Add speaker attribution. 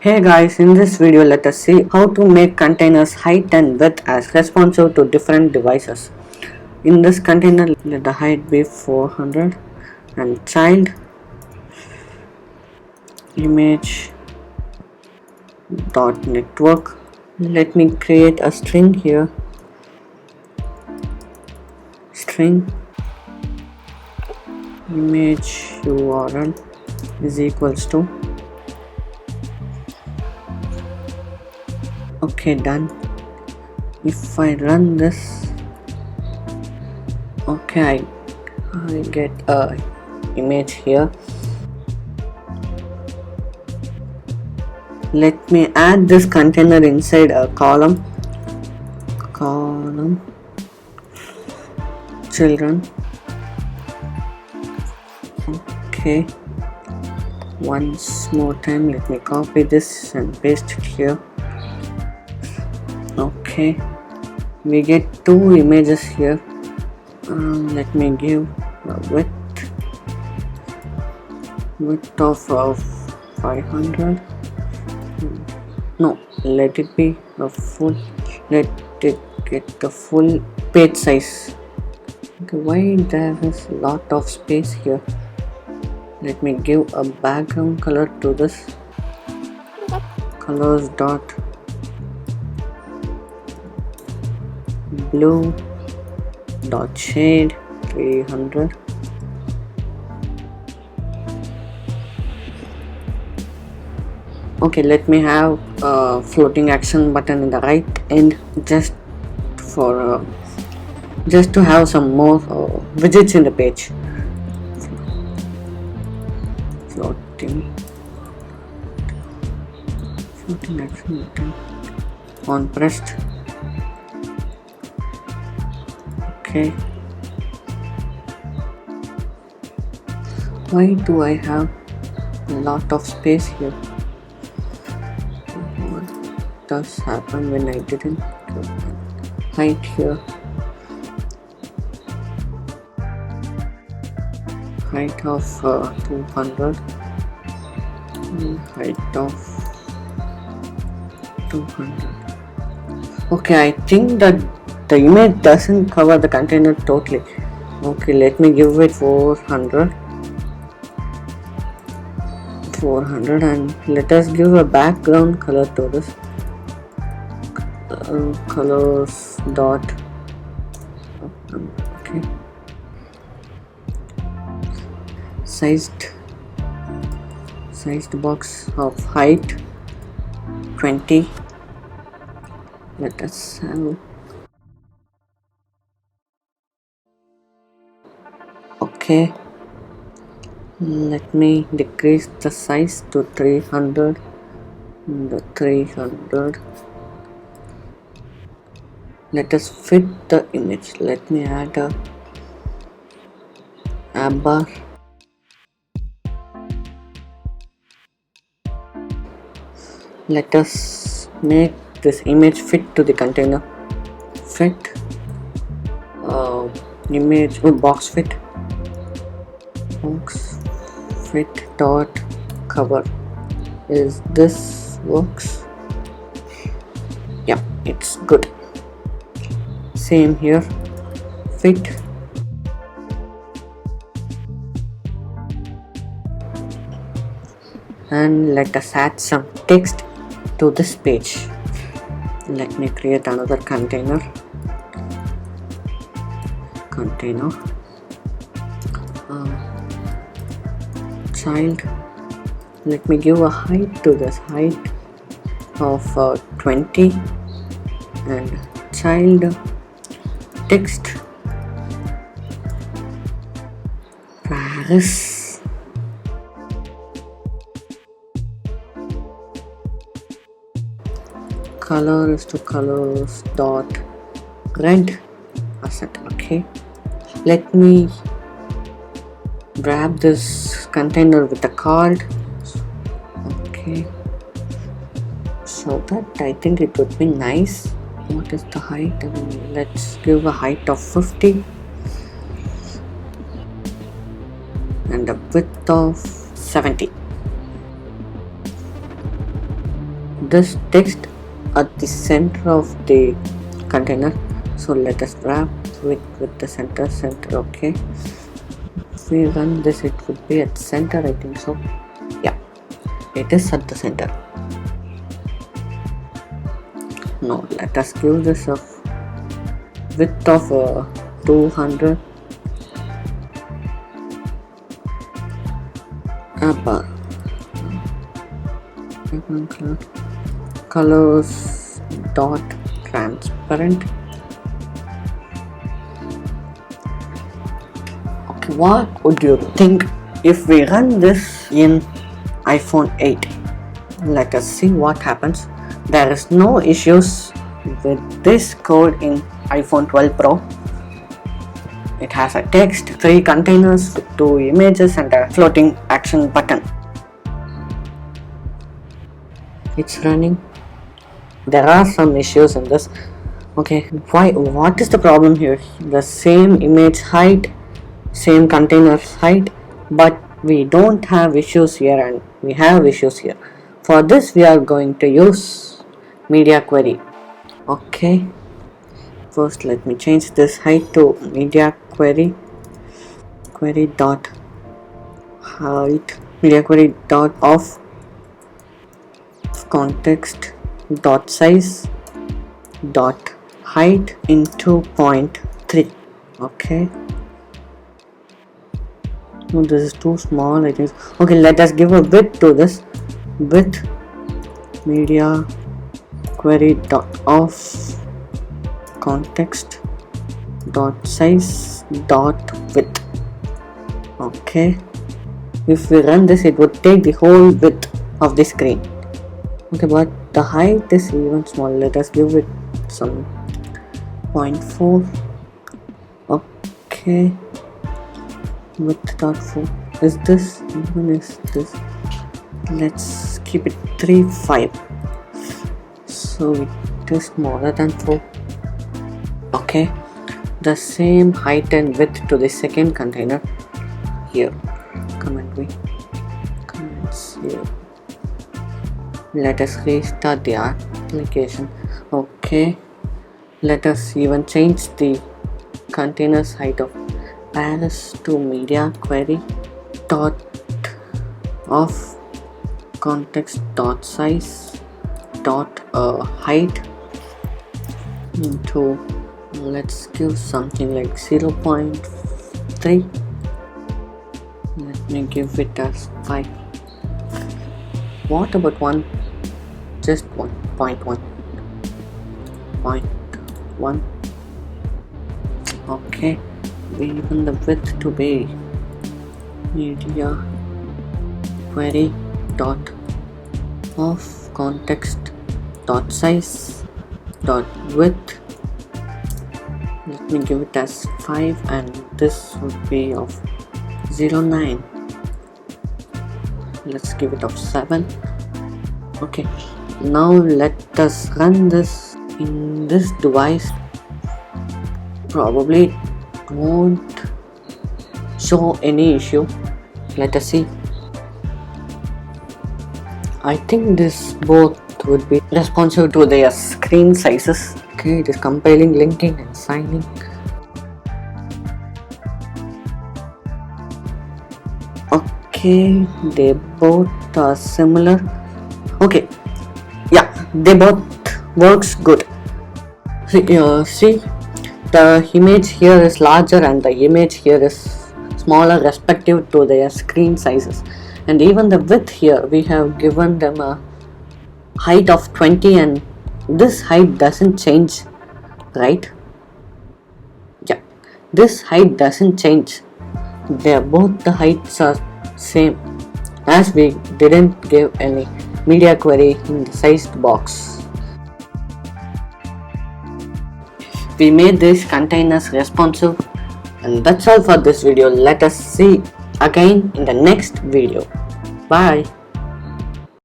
Speaker 1: Hey guys, in this video let us see how to make containers height and width as responsive to different devices. In this container, let the height be 400 and child image dot network. Let me create a string here. String image URL is equals to. Okay, done. If I run this, okay, I get a image here. Let me add this container inside a column children. Okay, once more time, let me copy this and paste it here. Okay, we get two images here. Let me give a width of 500. No, let it be a full. Let it get the full page size. Okay, why there is a lot of space here? Let me give a background color to this. Colors dot blue dot shade 300. Okay, let me have a floating action button in the right end just to have some more widgets in the page. Floating action button on pressed. Okay, why do I have a lot of space here? What does happen when I didn't height here? Height of 200 and height of 200. Okay, I think that the image doesn't cover the container totally. Okay, let me give it 400 and let us give a background color to this. Colors dot. Okay, sized box of height 20. Let us have. Okay, let me decrease the size to 300. The 300. Let us fit the image. Let me add a bar. Let us make this image fit to the container. Fit image box fit dot cover. Is this works? Yeah, it's good. Same here. Fit and let us add some text to this page. Let me create another container. Child. Let me give a height to this, height of 20 and child text Paris. Color is to colors dot red asset. Okay, let me wrap this container with a card. Okay, so that I think it would be nice. What is the height? Let's give a height of 50 and a width of 70. this text at the center of the container. So let us wrap with the center. Okay, if we run this, it would be at center, I think so. Yeah, it is at the center. Now let us give this a width of 200. Colors dot transparent. Okay, what would you think if we run this in iPhone 8? Let us see what happens. There is no issues with this code in iPhone 12 Pro. It has a text, 3 containers with 2 images and a floating action button. It's running. There are some issues in this. Okay, what is the problem here? The same image height, same container height, but we don't have issues here and we have issues here. For this we are going to use MediaQuery. Okay, first let me change this height to MediaQuery query dot height, MediaQuery dot of context dot size dot height into 0.3. Okay, no, this is too small, I think. Okay, let us give a width to this. Width media query dot of context dot size dot width. Okay, if we run this, it would take the whole width of the screen. Okay, but the height is even small. Let us give it some 0.4. Okay, width dot 4. Is this even? Is this? Let's keep it 3.5. So it is smaller than 4. Okay, the same height and width to the second container here. Comments here. Let us restart the application. Okay, let us even change the container's height of Paris to MediaQuery dot of context dot size dot height into, let's give something like 0.3. Let me give it as 5. What about 1? Just 1.1. Okay, we even the width to be MediaQuery dot of context dot size dot width. Let me give it as 5 and this would be of 0.9. Let's give it of 7. Okay, now let us run this in this device. Probably won't show any issue. Let us see. I think this both would be responsive to their screen sizes. Okay, it is compiling, linking and signing. Okay, they both are similar. Okay, yeah, they both works good. See, the image here is larger and the image here is smaller respective to their screen sizes. And even the width here, we have given them a height of 20 and this height doesn't change, right? Yeah, this height doesn't change. They're both the heights are same, as we didn't give any MediaQuery in the sized box. We made these containers responsive, and that's all for this video. Let us see again in the next video. Bye.